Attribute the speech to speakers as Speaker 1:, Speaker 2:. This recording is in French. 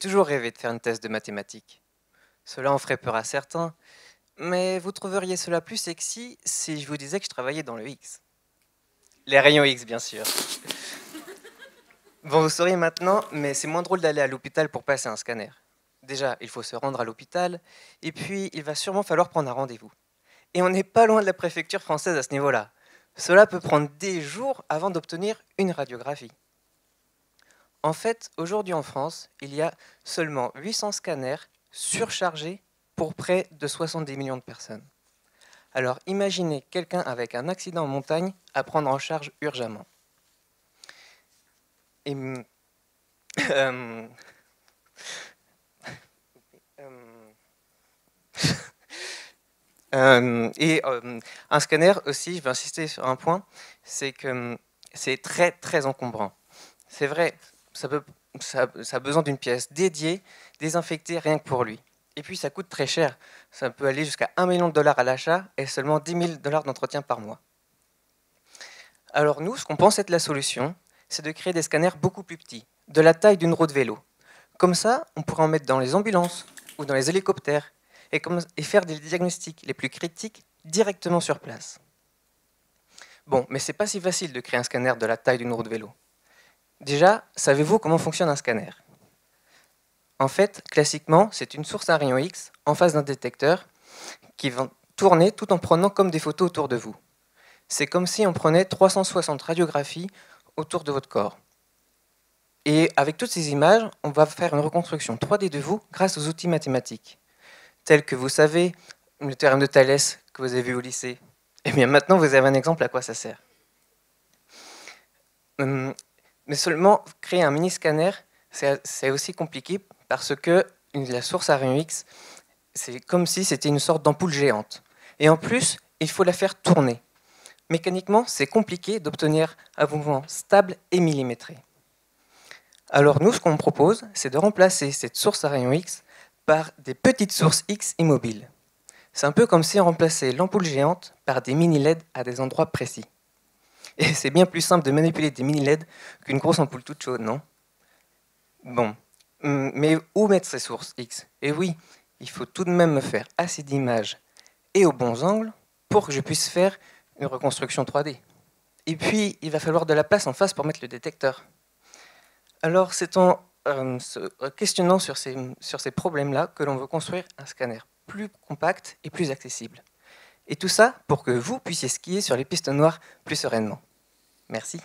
Speaker 1: toujours rêvé de faire une thèse de mathématiques. Cela en ferait peur à certains, mais vous trouveriez cela plus sexy si je vous disais que je travaillais dans le X. Les rayons X, bien sûr. Bon, vous sauriez maintenant, mais c'est moins drôle d'aller à l'hôpital pour passer un scanner. Déjà, il faut se rendre à l'hôpital, et puis il va sûrement falloir prendre un rendez-vous. Et on n'est pas loin de la préfecture française à ce niveau-là. Cela peut prendre des jours avant d'obtenir une radiographie. En fait, aujourd'hui en France, il y a seulement 800 scanners surchargés pour près de 70 millions de personnes. Alors imaginez quelqu'un avec un accident en montagne à prendre en charge urgemment. Et, euh, un scanner aussi, je vais insister sur un point, c'est que c'est très très encombrant. C'est vrai, ça a besoin d'une pièce dédiée, désinfectée rien que pour lui. Et puis ça coûte très cher. Ça peut aller jusqu'à 1 million de dollars à l'achat et seulement 10 000 dollars d'entretien par mois. Alors nous, ce qu'on pense être la solution, c'est de créer des scanners beaucoup plus petits, de la taille d'une roue de vélo. Comme ça, on pourrait en mettre dans les ambulances ou dans les hélicoptères et faire des diagnostics les plus critiques directement sur place. Bon, mais c'est pas si facile de créer un scanner de la taille d'une roue de vélo. Déjà, savez-vous comment fonctionne un scanner? En fait, classiquement, c'est une source à rayons X en face d'un détecteur qui va tourner tout en prenant comme des photos autour de vous. C'est comme si on prenait 360 radiographies autour de votre corps. Et avec toutes ces images, on va faire une reconstruction 3D de vous grâce aux outils mathématiques, tels que vous savez, le théorème de Thalès que vous avez vu au lycée. Et bien maintenant, vous avez un exemple à quoi ça sert. Mais seulement créer un mini-scanner, c'est aussi compliqué parce que la source à rayons X, c'est comme si c'était une sorte d'ampoule géante. Et en plus, il faut la faire tourner. Mécaniquement, c'est compliqué d'obtenir un mouvement stable et millimétré. Alors nous, ce qu'on propose, c'est de remplacer cette source à rayons X par des petites sources X immobiles. C'est un peu comme si on remplaçait l'ampoule géante par des mini-LED à des endroits précis. Et c'est bien plus simple de manipuler des mini-LED qu'une grosse ampoule toute chaude, non? Bon, mais où mettre ces sources X? Et oui, il faut tout de même me faire assez d'images et aux bons angles pour que je puisse faire une reconstruction 3D. Et puis, il va falloir de la place en face pour mettre le détecteur. Alors, c'est en se questionnant sur ces problèmes-là que l'on veut construire un scanner plus compact et plus accessible. Et tout ça pour que vous puissiez skier sur les pistes noires plus sereinement. Merci.